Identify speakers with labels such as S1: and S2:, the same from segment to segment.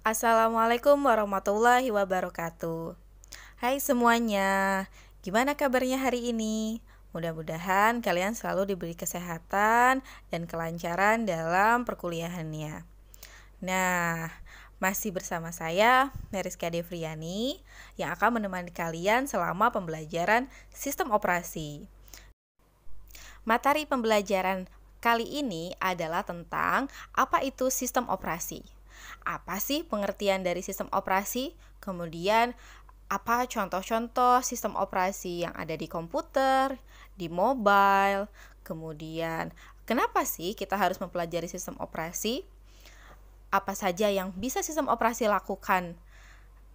S1: Assalamualaikum warahmatullahi wabarakatuh. Hai semuanya, gimana kabarnya hari ini? Mudah-mudahan kalian selalu diberi kesehatan dan kelancaran dalam perkuliahannya. Nah, masih bersama saya, Meriska Devriani, yang akan menemani kalian selama pembelajaran sistem operasi. Materi pembelajaran kali ini adalah tentang apa itu sistem operasi. Apa sih pengertian dari sistem operasi? Kemudian, apa contoh-contoh sistem operasi yang ada di komputer, di mobile? Kemudian, kenapa sih kita harus mempelajari sistem operasi? Apa saja yang bisa sistem operasi lakukan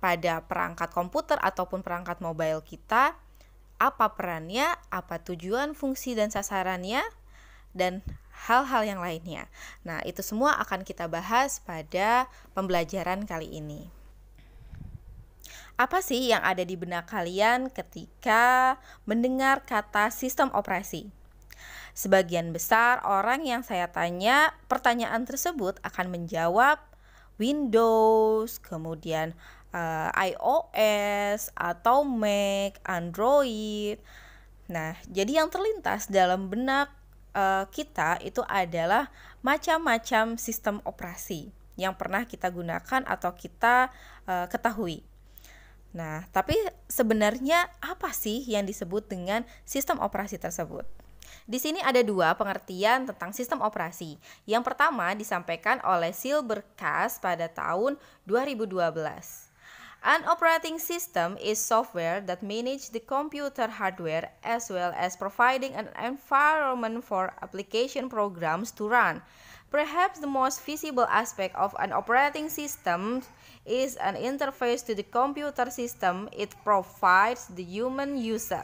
S1: pada perangkat komputer ataupun perangkat mobile kita? Apa perannya? Apa tujuan, fungsi, dan sasarannya? Dan hal-hal yang lainnya. Nah, itu semua akan kita bahas pada pembelajaran kali ini. Apa sih yang ada di benak kalian ketika mendengar kata sistem operasi? Sebagian besar orang yang saya tanya pertanyaan tersebut akan menjawab Windows, kemudian iOS atau Mac, Android. Nah, jadi yang terlintas dalam benak kita itu adalah macam-macam sistem operasi yang pernah kita gunakan atau kita ketahui. Nah, tapi sebenarnya apa sih yang disebut dengan sistem operasi tersebut? Di sini ada dua pengertian tentang sistem operasi. Yang pertama disampaikan oleh Silberkas pada tahun 2012. An operating system is software that manages the computer hardware as well as providing an environment for application programs to run. Perhaps the most visible aspect of an operating system is an interface to the computer system it provides the human user.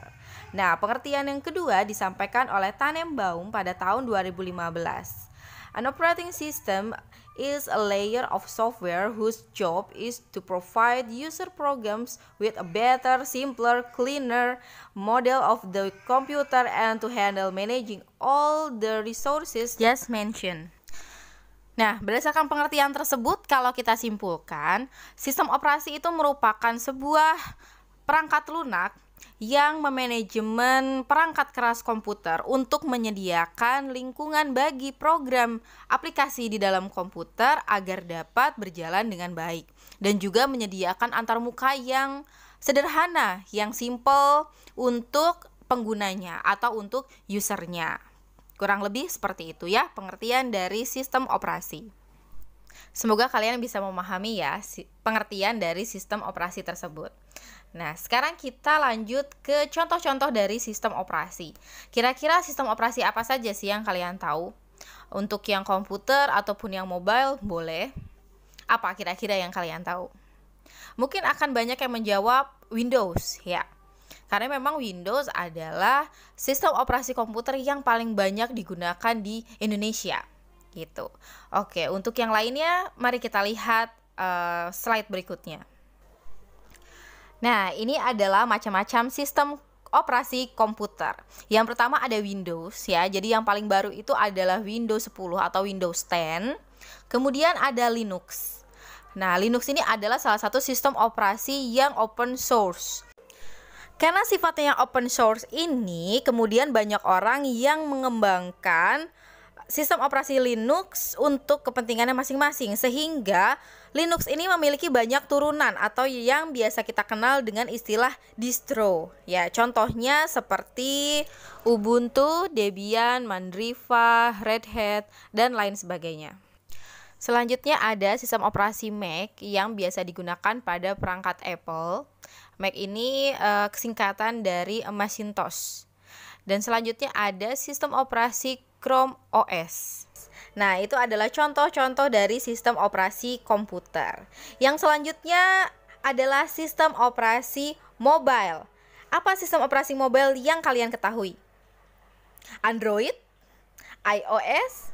S1: Nah, pengertian yang kedua disampaikan oleh Tannenbaum pada tahun 2015. An operating system is a layer of software whose job is to provide user programs with a better, simpler, cleaner model of the computer and to handle managing all the resources just mentioned. Nah, berdasarkan pengertian tersebut, kalau kita simpulkan, sistem operasi itu merupakan sebuah perangkat lunak yang memanajemen perangkat keras komputer untuk menyediakan lingkungan bagi program aplikasi di dalam komputer agar dapat berjalan dengan baik, dan juga menyediakan antarmuka yang sederhana, yang simple untuk penggunanya atau untuk usernya. Kurang lebih seperti itu ya pengertian dari sistem operasi. Semoga kalian bisa memahami ya pengertian dari sistem operasi tersebut. Nah, sekarang kita lanjut ke contoh-contoh dari sistem operasi. Kira-kira sistem operasi apa saja sih yang kalian tahu? Untuk yang komputer ataupun yang mobile boleh. Apa kira-kira yang kalian tahu? Mungkin akan banyak yang menjawab Windows ya. Karena memang Windows adalah sistem operasi komputer yang paling banyak digunakan di Indonesia. Gitu. Oke, untuk yang lainnya mari kita lihat slide berikutnya. Nah, ini adalah macam-macam sistem operasi komputer. Yang pertama ada Windows ya. Jadi yang paling baru itu adalah Windows 10 atau Windows 10. Kemudian ada Linux. Nah, Linux ini adalah salah satu sistem operasi yang open source. Karena sifatnya yang open source ini, kemudian banyak orang yang mengembangkan sistem operasi Linux untuk kepentingannya masing-masing, sehingga Linux ini memiliki banyak turunan atau yang biasa kita kenal dengan istilah distro. Ya, contohnya seperti Ubuntu, Debian, Mandriva, Red Hat, dan lain sebagainya. Selanjutnya ada sistem operasi Mac yang biasa digunakan pada perangkat Apple. Mac ini singkatan dari Macintosh. Dan selanjutnya ada sistem operasi Chrome OS. Nah, itu adalah contoh-contoh dari sistem operasi komputer. Yang selanjutnya adalah sistem operasi mobile. Apa sistem operasi mobile yang kalian ketahui? Android, iOS.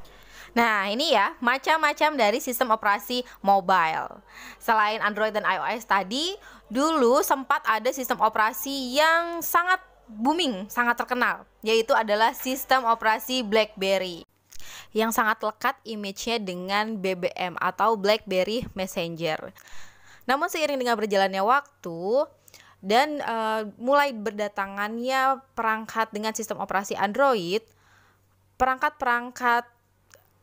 S1: Nah, ini ya macam-macam dari sistem operasi mobile. Selain Android dan iOS tadi, dulu sempat ada sistem operasi yang sangat booming, sangat terkenal, yaitu adalah sistem operasi BlackBerry. yang sangat lekat image-nya dengan BBM atau BlackBerry Messenger. Namun seiring dengan berjalannya waktu dan mulai berdatangannya perangkat dengan sistem operasi Android, perangkat-perangkat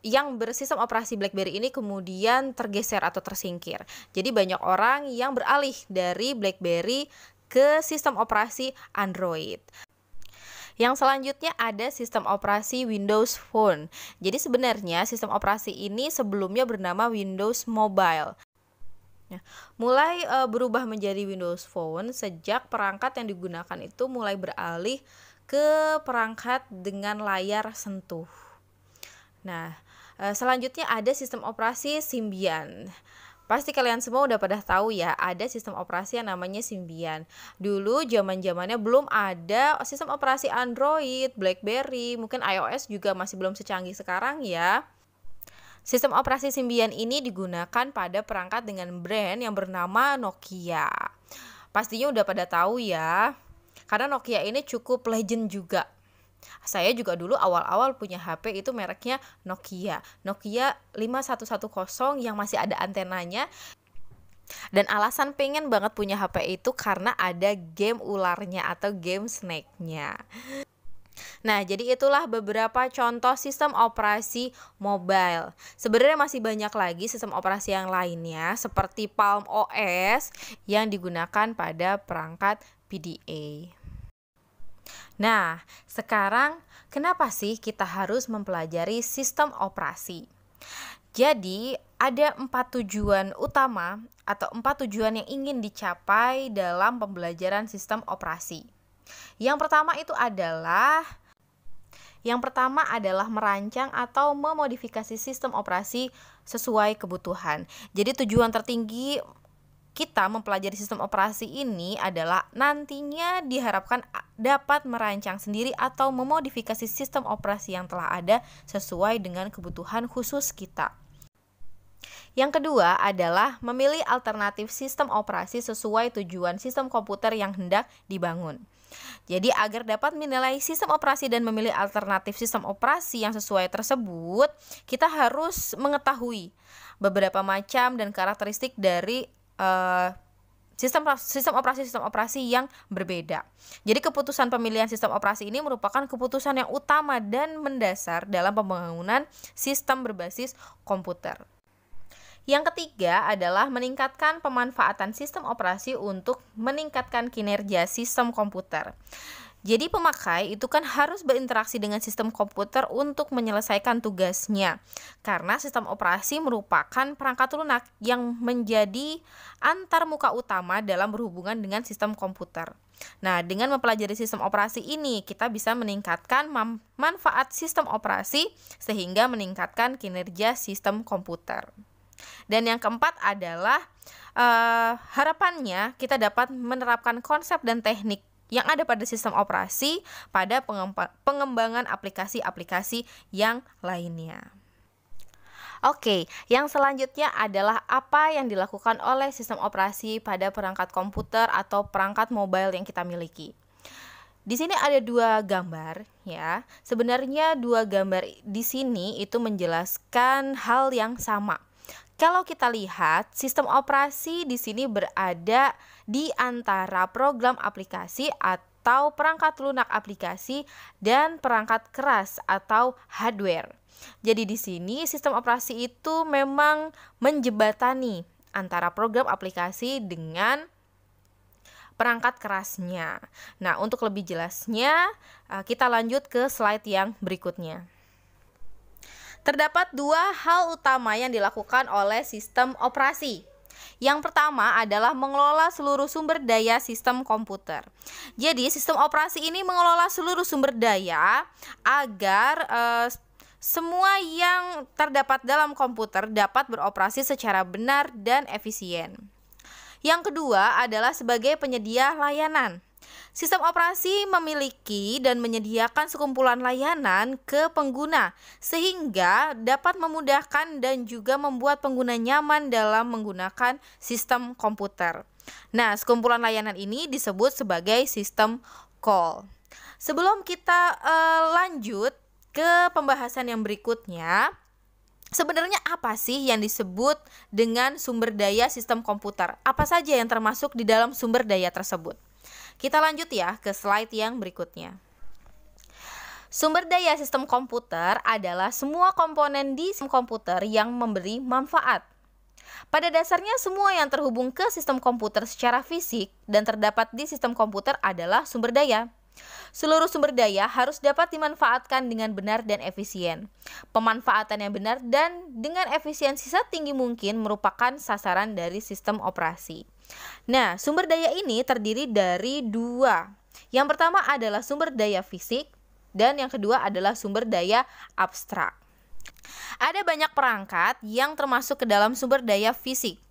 S1: yang bersistem operasi BlackBerry ini kemudian tergeser atau tersingkir. Jadi banyak orang yang beralih dari BlackBerry ke sistem operasi Android. Yang selanjutnya ada sistem operasi Windows Phone. Jadi sebenarnya sistem operasi ini sebelumnya bernama Windows Mobile. Mulai berubah menjadi Windows Phone sejak perangkat yang digunakan itu mulai beralih ke perangkat dengan layar sentuh. Nah, selanjutnya ada sistem operasi Symbian. Pasti kalian semua udah pada tahu ya, ada sistem operasi yang namanya Symbian. Dulu zaman-zamannya belum ada sistem operasi Android, BlackBerry, mungkin iOS juga masih belum secanggih sekarang ya. Sistem operasi Symbian ini digunakan pada perangkat dengan brand yang bernama Nokia. Pastinya udah pada tahu ya, karena Nokia ini cukup legend juga. Saya juga dulu awal-awal punya HP itu mereknya Nokia 5110 yang masih ada antenanya. Dan alasan pengen banget punya HP itu karena ada game ularnya atau game snake-nya. Nah, jadi itulah beberapa contoh sistem operasi mobile. Sebenarnya masih banyak lagi sistem operasi yang lainnya seperti Palm OS yang digunakan pada perangkat PDA. Nah, sekarang kenapa sih kita harus mempelajari sistem operasi? Jadi, ada 4 tujuan utama atau 4 tujuan yang ingin dicapai dalam pembelajaran sistem operasi. Yang pertama adalah merancang atau memodifikasi sistem operasi sesuai kebutuhan. Jadi tujuan tertinggi kita mempelajari sistem operasi ini adalah nantinya diharapkan dapat merancang sendiri atau memodifikasi sistem operasi yang telah ada sesuai dengan kebutuhan khusus kita. Yang kedua adalah memilih alternatif sistem operasi sesuai tujuan sistem komputer yang hendak dibangun. Jadi agar dapat menilai sistem operasi dan memilih alternatif sistem operasi yang sesuai tersebut, kita harus mengetahui beberapa macam dan karakteristik dari sistem operasi yang berbeda. Jadi keputusan pemilihan sistem operasi ini merupakan keputusan yang utama dan mendasar dalam pembangunan sistem berbasis komputer. Yang ketiga adalah meningkatkan pemanfaatan sistem operasi untuk meningkatkan kinerja sistem komputer. Jadi pemakai itu kan harus berinteraksi dengan sistem komputer untuk menyelesaikan tugasnya. Karena sistem operasi merupakan perangkat lunak yang menjadi antarmuka utama dalam berhubungan dengan sistem komputer. Nah, dengan mempelajari sistem operasi ini, kita bisa meningkatkan manfaat sistem operasi sehingga meningkatkan kinerja sistem komputer. Dan yang keempat adalah harapannya kita dapat menerapkan konsep dan teknik yang ada pada sistem operasi pada pengembangan aplikasi-aplikasi yang lainnya. Oke, yang selanjutnya adalah apa yang dilakukan oleh sistem operasi pada perangkat komputer atau perangkat mobile yang kita miliki. Di sini ada 2 gambar ya. Sebenarnya 2 gambar di sini itu menjelaskan hal yang sama. Kalau kita lihat, sistem operasi di sini berada di antara program aplikasi atau perangkat lunak aplikasi dan perangkat keras atau hardware. Jadi di sini sistem operasi itu memang menjembatani antara program aplikasi dengan perangkat kerasnya. Nah, untuk lebih jelasnya, kita lanjut ke slide yang berikutnya. Terdapat 2 hal utama yang dilakukan oleh sistem operasi. Yang pertama adalah mengelola seluruh sumber daya sistem komputer. Jadi sistem operasi ini mengelola seluruh sumber daya agar semua yang terdapat dalam komputer dapat beroperasi secara benar dan efisien. Yang kedua adalah sebagai penyedia layanan. Sistem operasi memiliki dan menyediakan sekumpulan layanan ke pengguna sehingga dapat memudahkan dan juga membuat pengguna nyaman dalam menggunakan sistem komputer. Nah, sekumpulan layanan ini disebut sebagai sistem call. Sebelum kita lanjut ke pembahasan yang berikutnya. Sebenarnya apa sih yang disebut dengan sumber daya sistem komputer? Apa saja yang termasuk di dalam sumber daya tersebut? Kita lanjut ya ke slide yang berikutnya. Sumber daya sistem komputer adalah semua komponen di sistem komputer yang memberi manfaat. Pada dasarnya semua yang terhubung ke sistem komputer secara fisik dan terdapat di sistem komputer adalah sumber daya. Seluruh sumber daya harus dapat dimanfaatkan dengan benar dan efisien. Pemanfaatan yang benar dan dengan efisiensi setinggi mungkin merupakan sasaran dari sistem operasi. Nah, sumber daya ini terdiri dari dua. Yang pertama adalah sumber daya fisik dan yang kedua adalah sumber daya abstrak. Ada banyak perangkat yang termasuk ke dalam sumber daya fisik.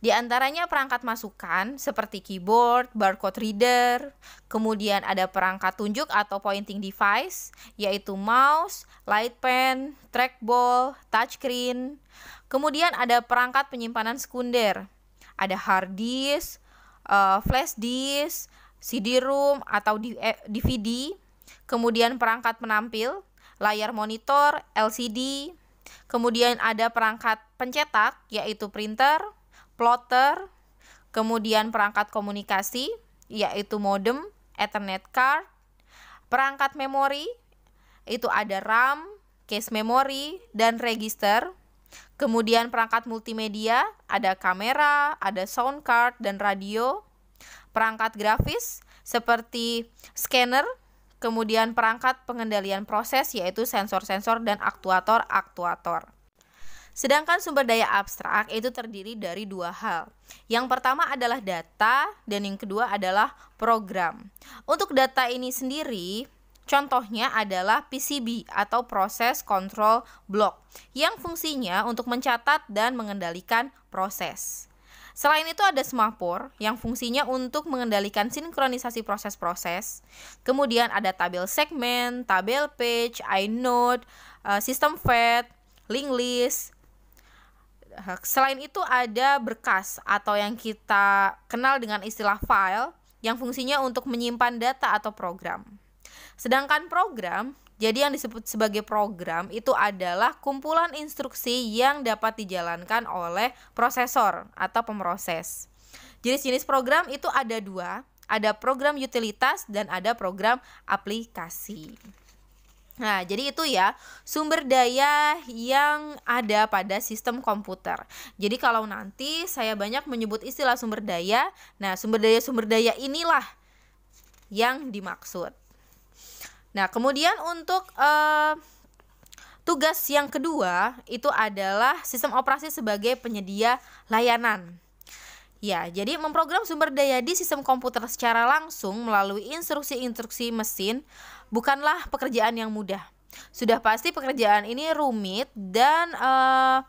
S1: Di antaranya perangkat masukan seperti keyboard, barcode reader, kemudian ada perangkat tunjuk atau pointing device, yaitu mouse, light pen, trackball, touchscreen. Kemudian ada perangkat penyimpanan sekunder, ada hard disk, flash disk, CD-ROM atau DVD, kemudian perangkat penampil, layar monitor, LCD, kemudian ada perangkat pencetak, yaitu printer, plotter, kemudian perangkat komunikasi yaitu modem, Ethernet card, perangkat memori itu ada RAM, cache memory, dan register, kemudian perangkat multimedia ada kamera, ada sound card, dan radio, perangkat grafis seperti scanner, kemudian perangkat pengendalian proses yaitu sensor-sensor dan aktuator-aktuator. Sedangkan sumber daya abstrak itu terdiri dari dua hal. Yang pertama adalah data dan yang kedua adalah program. Untuk data ini sendiri, contohnya adalah PCB atau Process Control Block yang fungsinya untuk mencatat dan mengendalikan proses. Selain itu ada semaphore yang fungsinya untuk mengendalikan sinkronisasi proses-proses. Kemudian ada tabel segmen, tabel page, inode, sistem fetch, linked list. Selain itu ada berkas atau yang kita kenal dengan istilah file yang fungsinya untuk menyimpan data atau program. Sedangkan program, jadi yang disebut sebagai program itu adalah kumpulan instruksi yang dapat dijalankan oleh prosesor atau pemroses. Jenis-jenis program itu ada dua, ada program utilitas dan ada program aplikasi. Nah, jadi itu ya sumber daya yang ada pada sistem komputer. Jadi kalau nanti saya banyak menyebut istilah sumber daya, nah sumber daya inilah yang dimaksud. Nah, kemudian untuk tugas yang kedua itu adalah sistem operasi sebagai penyedia layanan. Ya, jadi memprogram sumber daya di sistem komputer secara langsung melalui instruksi-instruksi mesin bukanlah pekerjaan yang mudah. Sudah pasti pekerjaan ini rumit dan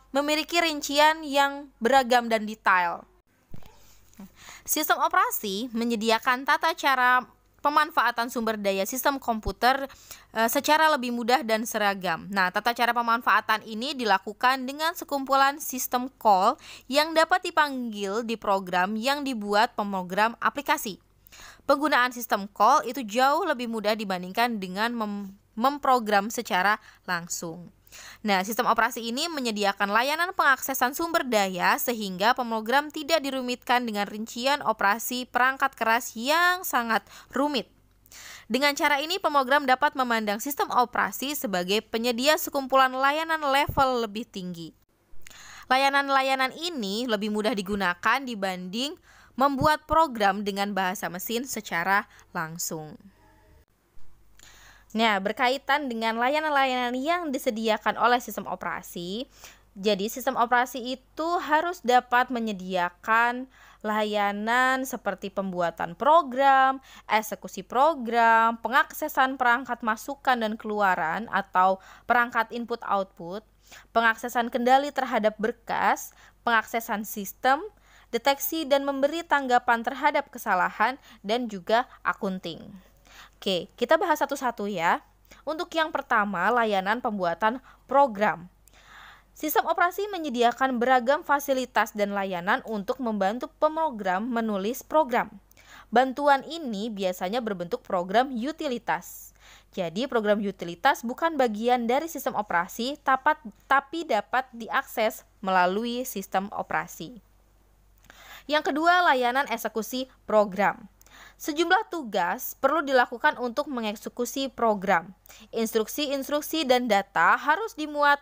S1: memiliki rincian yang beragam dan detail. Sistem operasi menyediakan tata cara pemanfaatan sumber daya sistem komputer secara lebih mudah dan seragam. Nah, tata cara pemanfaatan ini dilakukan dengan sekumpulan sistem call yang dapat dipanggil di program yang dibuat pemrogram aplikasi. Penggunaan sistem call itu jauh lebih mudah dibandingkan dengan memprogram secara langsung. Nah, sistem operasi ini menyediakan layanan pengaksesan sumber daya sehingga pemrogram tidak dirumitkan dengan rincian operasi perangkat keras yang sangat rumit. Dengan cara ini, pemrogram dapat memandang sistem operasi sebagai penyedia sekumpulan layanan level lebih tinggi. Layanan-layanan ini lebih mudah digunakan dibanding membuat program dengan bahasa mesin secara langsung. Nah, berkaitan dengan layanan-layanan yang disediakan oleh sistem operasi, jadi sistem operasi itu harus dapat menyediakan layanan seperti pembuatan program, eksekusi program, pengaksesan perangkat masukan dan keluaran atau perangkat input-output, pengaksesan kendali terhadap berkas, pengaksesan sistem, deteksi dan memberi tanggapan terhadap kesalahan, dan juga akunting. Oke, kita bahas satu-satu ya. Untuk yang pertama, layanan pembuatan program. Sistem operasi menyediakan beragam fasilitas dan layanan untuk membantu pemrogram menulis program. Bantuan ini biasanya berbentuk program utilitas. Jadi program utilitas bukan bagian dari sistem operasi, tapi dapat diakses melalui sistem operasi. Yang kedua, layanan eksekusi program. Sejumlah tugas perlu dilakukan untuk mengeksekusi program. Instruksi-instruksi dan data harus dimuat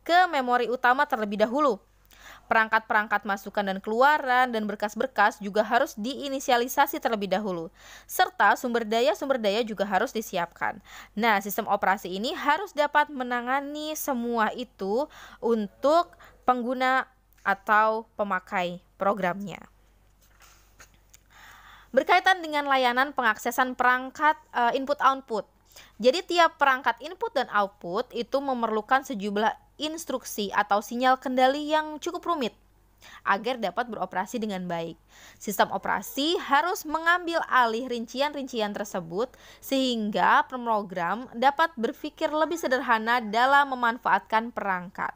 S1: ke memori utama terlebih dahulu. Perangkat-perangkat masukan dan keluaran dan berkas-berkas juga harus diinisialisasi terlebih dahulu. Serta sumber daya juga harus disiapkan. Nah, sistem operasi ini harus dapat menangani semua itu untuk pengguna atau pemakai programnya. Berkaitan dengan layanan pengaksesan perangkat input-output. Jadi tiap perangkat input dan output itu memerlukan sejumlah instruksi atau sinyal kendali yang cukup rumit agar dapat beroperasi dengan baik. Sistem operasi harus mengambil alih rincian-rincian tersebut sehingga pemrogram dapat berpikir lebih sederhana dalam memanfaatkan perangkat.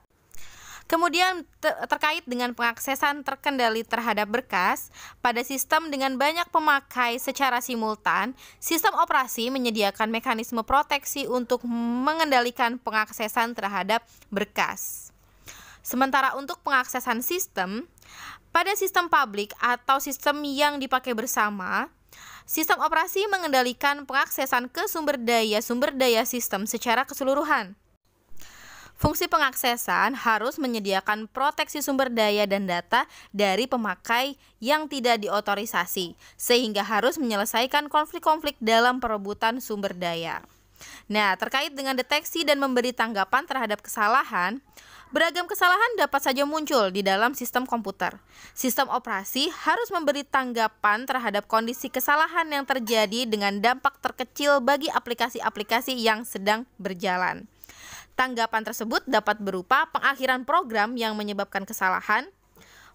S1: Kemudian terkait dengan pengaksesan terkendali terhadap berkas, pada sistem dengan banyak pemakai secara simultan, sistem operasi menyediakan mekanisme proteksi untuk mengendalikan pengaksesan terhadap berkas. Sementara untuk pengaksesan sistem, pada sistem publik atau sistem yang dipakai bersama, sistem operasi mengendalikan pengaksesan ke sumber daya sistem secara keseluruhan. Fungsi pengaksesan harus menyediakan proteksi sumber daya dan data dari pemakai yang tidak diotorisasi, sehingga harus menyelesaikan konflik-konflik dalam perebutan sumber daya. Nah, terkait dengan deteksi dan memberi tanggapan terhadap kesalahan, beragam kesalahan dapat saja muncul di dalam sistem komputer. Sistem operasi harus memberi tanggapan terhadap kondisi kesalahan yang terjadi dengan dampak terkecil bagi aplikasi-aplikasi yang sedang berjalan. Tanggapan tersebut dapat berupa pengakhiran program yang menyebabkan kesalahan,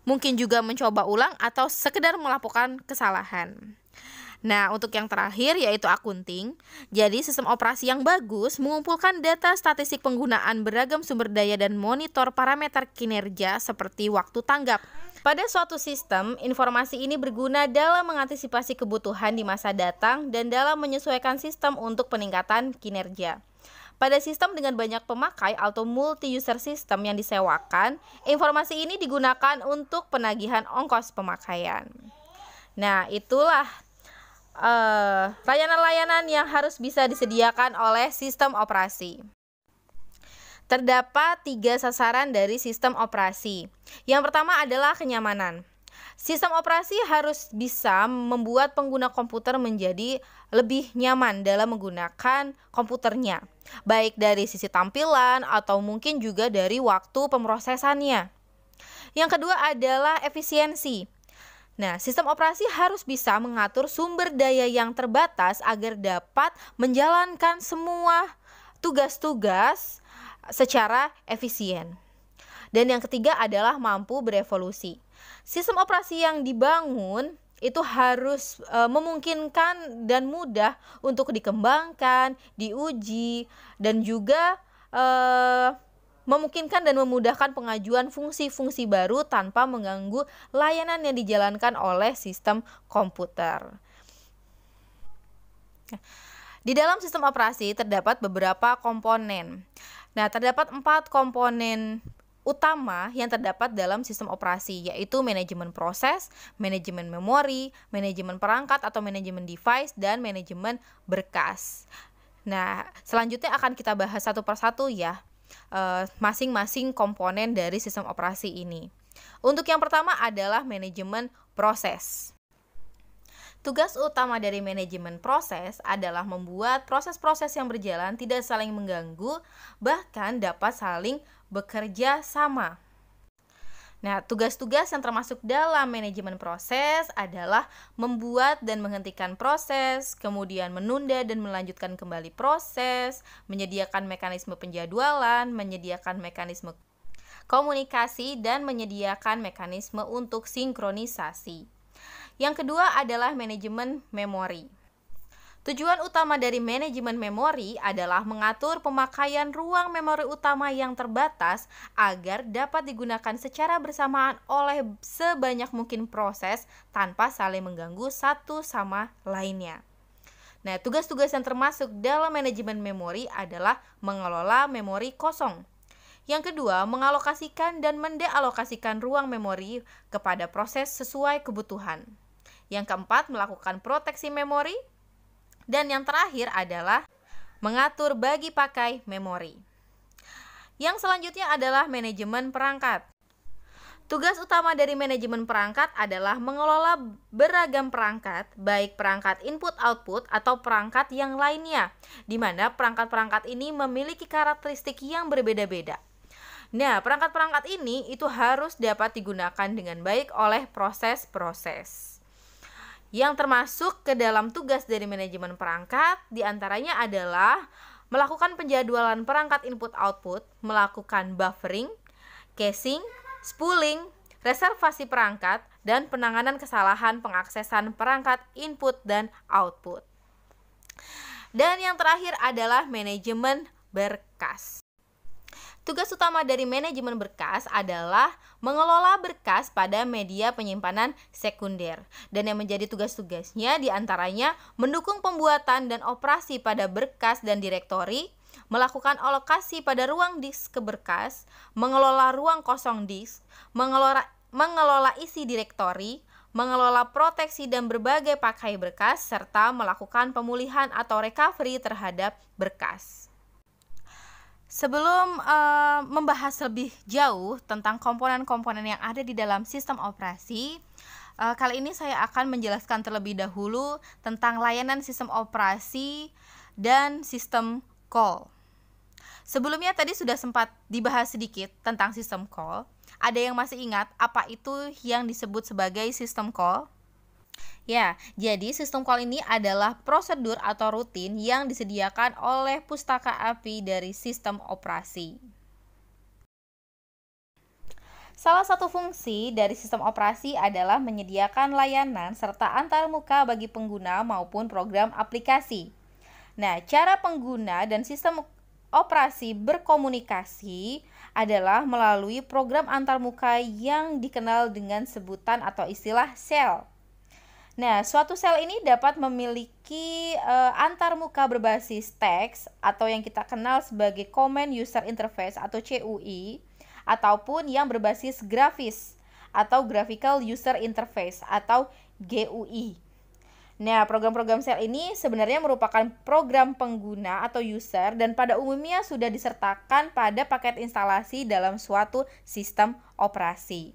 S1: mungkin juga mencoba ulang atau sekedar melaporkan kesalahan. Nah, untuk yang terakhir yaitu akunting. Jadi sistem operasi yang bagus mengumpulkan data statistik penggunaan beragam sumber daya dan monitor parameter kinerja seperti waktu tanggap. Pada suatu sistem, informasi ini berguna dalam mengantisipasi kebutuhan di masa datang dan dalam menyesuaikan sistem untuk peningkatan kinerja. Pada sistem dengan banyak pemakai atau multi-user system yang disewakan, informasi ini digunakan untuk penagihan ongkos pemakaian. Nah, itulah layanan-layanan yang harus bisa disediakan oleh sistem operasi. Terdapat 3 sasaran dari sistem operasi. Yang pertama adalah kenyamanan. Sistem operasi harus bisa membuat pengguna komputer menjadi lebih nyaman dalam menggunakan komputernya, baik dari sisi tampilan atau mungkin juga dari waktu pemrosesannya. Yang kedua adalah efisiensi. Nah, sistem operasi harus bisa mengatur sumber daya yang terbatas agar dapat menjalankan semua tugas-tugas secara efisien. Dan yang ketiga adalah mampu berevolusi. Sistem operasi yang dibangun itu harus memungkinkan dan mudah untuk dikembangkan, diuji, dan juga memungkinkan dan memudahkan pengajuan fungsi-fungsi baru tanpa mengganggu layanan yang dijalankan oleh sistem komputer. Di dalam sistem operasi terdapat beberapa komponen. Nah, terdapat 4 komponen utama yang terdapat dalam sistem operasi, yaitu manajemen proses, manajemen memori, manajemen perangkat atau manajemen device, dan manajemen berkas. Nah, selanjutnya akan kita bahas satu persatu ya, masing-masing komponen dari sistem operasi ini. Untuk yang pertama adalah manajemen proses. Tugas utama dari manajemen proses adalah membuat proses-proses yang berjalan tidak saling mengganggu, bahkan dapat saling bekerja sama. Nah, tugas-tugas yang termasuk dalam manajemen proses adalah membuat dan menghentikan proses, kemudian menunda dan melanjutkan kembali proses, menyediakan mekanisme penjadwalan, menyediakan mekanisme komunikasi, dan menyediakan mekanisme untuk sinkronisasi. Yang kedua adalah manajemen memori. Tujuan utama dari manajemen memori adalah mengatur pemakaian ruang memori utama yang terbatas agar dapat digunakan secara bersamaan oleh sebanyak mungkin proses tanpa saling mengganggu satu sama lainnya. Nah, tugas-tugas yang termasuk dalam manajemen memori adalah mengelola memori kosong. Yang kedua, mengalokasikan dan mendealokasikan ruang memori kepada proses sesuai kebutuhan. Yang keempat, melakukan proteksi memori. Dan yang terakhir adalah mengatur bagi pakai memori. Yang selanjutnya adalah manajemen perangkat. Tugas utama dari manajemen perangkat adalah mengelola beragam perangkat, baik perangkat input-output atau perangkat yang lainnya, di mana perangkat-perangkat ini memiliki karakteristik yang berbeda-beda. Nah, perangkat-perangkat ini itu harus dapat digunakan dengan baik oleh proses-proses. Yang termasuk ke dalam tugas dari manajemen perangkat diantaranya adalah melakukan penjadwalan perangkat input-output, melakukan buffering, caching, spooling, reservasi perangkat, dan penanganan kesalahan pengaksesan perangkat input dan output. Dan yang terakhir adalah manajemen berkas. Tugas utama dari manajemen berkas adalah mengelola berkas pada media penyimpanan sekunder. Dan yang menjadi tugas-tugasnya diantaranya mendukung pembuatan dan operasi pada berkas dan direktori, melakukan alokasi pada ruang disk ke berkas, mengelola ruang kosong disk, mengelola isi direktori, mengelola proteksi dan berbagai pakai berkas, serta melakukan pemulihan atau recovery terhadap berkas. Sebelum membahas lebih jauh tentang komponen-komponen yang ada di dalam sistem operasi, kali ini saya akan menjelaskan terlebih dahulu tentang layanan sistem operasi dan sistem call. Sebelumnya tadi sudah sempat dibahas sedikit tentang sistem call. Ada yang masih ingat apa itu yang disebut sebagai sistem call? Ya, jadi sistem call ini adalah prosedur atau rutin yang disediakan oleh pustaka API dari sistem operasi. Salah satu fungsi dari sistem operasi adalah menyediakan layanan serta antarmuka bagi pengguna maupun program aplikasi. Nah, cara pengguna dan sistem operasi berkomunikasi adalah melalui program antarmuka yang dikenal dengan sebutan atau istilah sel. Nah, suatu sel ini dapat memiliki antarmuka berbasis teks atau yang kita kenal sebagai Command User Interface atau CUI, ataupun yang berbasis grafis atau Graphical User Interface atau GUI. Nah, program-program sel ini sebenarnya merupakan program pengguna atau user dan pada umumnya sudah disertakan pada paket instalasi dalam suatu sistem operasi.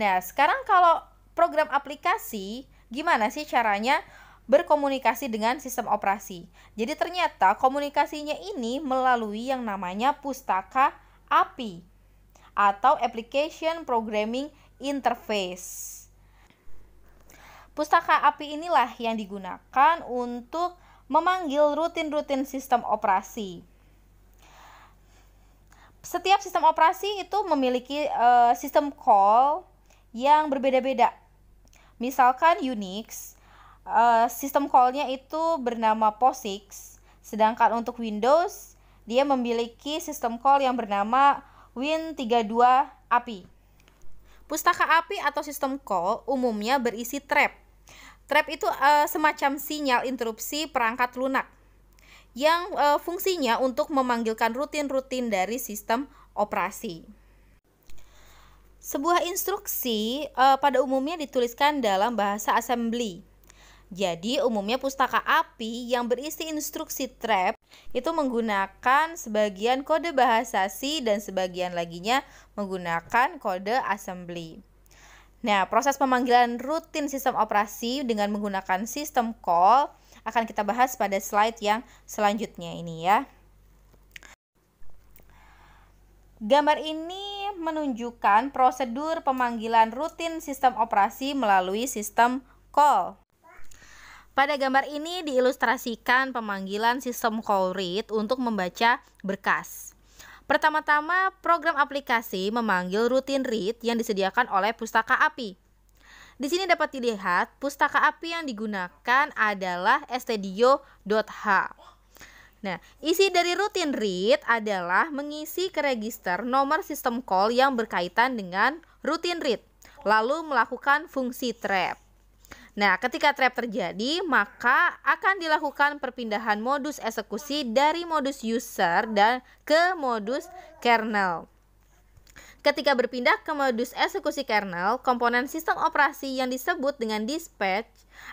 S1: Nah, sekarang kalau program aplikasi, gimana sih caranya berkomunikasi dengan sistem operasi? Jadi ternyata komunikasinya ini melalui yang namanya pustaka API atau Application Programming Interface. Pustaka API inilah yang digunakan untuk memanggil rutin-rutin sistem operasi. Setiap sistem operasi itu memiliki sistem call yang berbeda-beda. Misalkan Unix, sistem call-nya itu bernama POSIX, sedangkan untuk Windows, dia memiliki sistem call yang bernama Win32 API. Pustaka API atau sistem call umumnya berisi trap. Trap itu semacam sinyal interupsi perangkat lunak yang fungsinya untuk memanggilkan rutin-rutin dari sistem operasi. Sebuah instruksi pada umumnya dituliskan dalam bahasa assembly. Jadi umumnya pustaka API yang berisi instruksi trap itu menggunakan sebagian kode bahasa C dan sebagian laginya menggunakan kode assembly. Nah, proses pemanggilan rutin sistem operasi dengan menggunakan sistem call akan kita bahas pada slide yang selanjutnya ini ya. Gambar ini menunjukkan prosedur pemanggilan rutin sistem operasi melalui sistem call. Pada gambar ini diilustrasikan pemanggilan sistem call read untuk membaca berkas. Pertama-tama, program aplikasi memanggil rutin read yang disediakan oleh pustaka API. Di sini dapat dilihat pustaka API yang digunakan adalah stdio.h. Nah, isi dari routine read adalah mengisi ke register nomor system call yang berkaitan dengan routine read, lalu melakukan fungsi trap. Nah, ketika trap terjadi, maka akan dilakukan perpindahan modus eksekusi dari modus user dan ke modus kernel. Ketika berpindah ke modus eksekusi kernel, komponen sistem operasi yang disebut dengan dispatch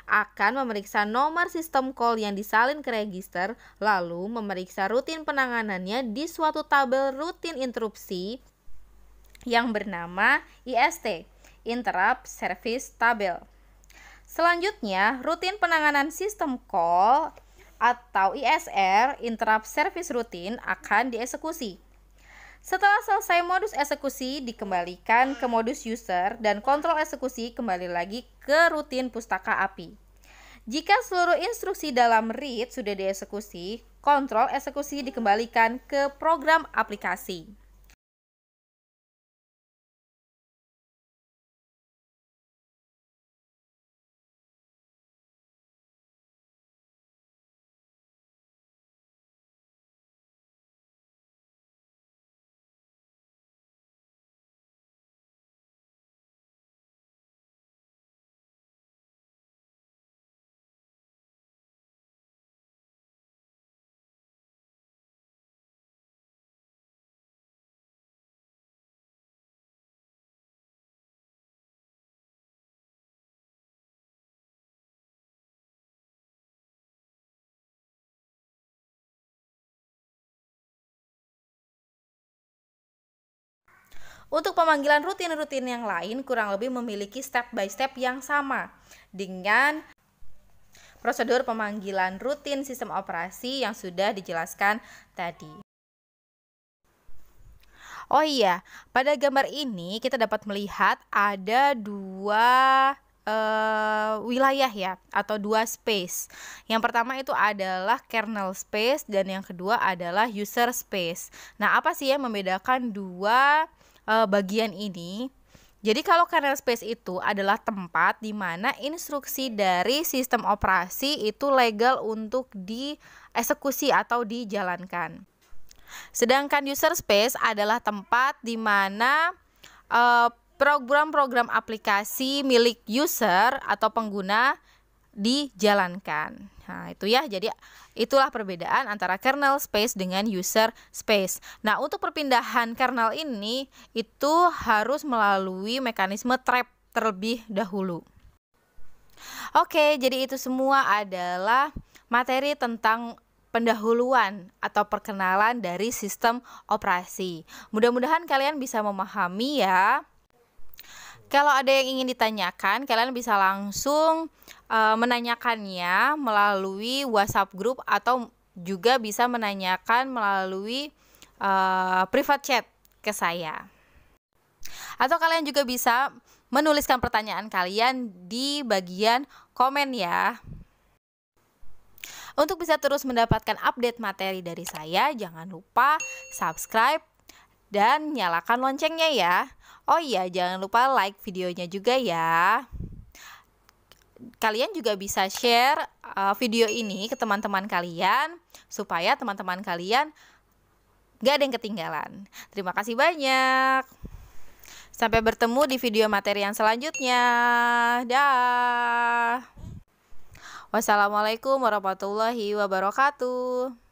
S1: akan memeriksa nomor sistem call yang disalin ke register, lalu memeriksa rutin penanganannya di suatu tabel rutin interupsi yang bernama IST, Interrupt Service Table. Selanjutnya, rutin penanganan sistem call atau ISR, Interrupt Service Routine, akan dieksekusi. Setelah selesai modus eksekusi dikembalikan ke modus user dan kontrol eksekusi kembali lagi ke rutin pustaka API. Jika seluruh instruksi dalam read sudah dieksekusi, kontrol eksekusi dikembalikan ke program aplikasi. Untuk pemanggilan rutin-rutin yang lain kurang lebih memiliki step by step yang sama dengan prosedur pemanggilan rutin sistem operasi yang sudah dijelaskan tadi. Oh iya, pada gambar ini kita dapat melihat ada dua wilayah ya, atau dua space. Yang pertama itu adalah kernel space dan yang kedua adalah user space. Nah, apa sih yang membedakan dua bagian ini? Jadi kalau kernel space itu adalah tempat di mana instruksi dari sistem operasi itu legal untuk dieksekusi atau dijalankan. Sedangkan user space adalah tempat di mana program-program aplikasi milik user atau pengguna dijalankan. Nah, itu ya. Jadi itulah perbedaan antara kernel space dengan user space. Nah, untuk perpindahan kernel ini itu harus melalui mekanisme trap terlebih dahulu. Oke, jadi itu semua adalah materi tentang pendahuluan atau perkenalan dari sistem operasi. Mudah-mudahan kalian bisa memahami ya. Kalau ada yang ingin ditanyakan, kalian bisa langsung menanyakannya melalui WhatsApp group atau juga bisa menanyakan melalui private chat ke saya. Atau kalian juga bisa menuliskan pertanyaan kalian di bagian komen ya. Untuk bisa terus mendapatkan update materi dari saya, jangan lupa subscribe dan nyalakan loncengnya ya. Oh iya, jangan lupa like videonya juga ya. Kalian juga bisa share video ini ke teman-teman kalian supaya teman-teman kalian gak ada yang ketinggalan. Terima kasih banyak. Sampai bertemu di video materi yang selanjutnya. Dah. Wassalamualaikum warahmatullahi wabarakatuh.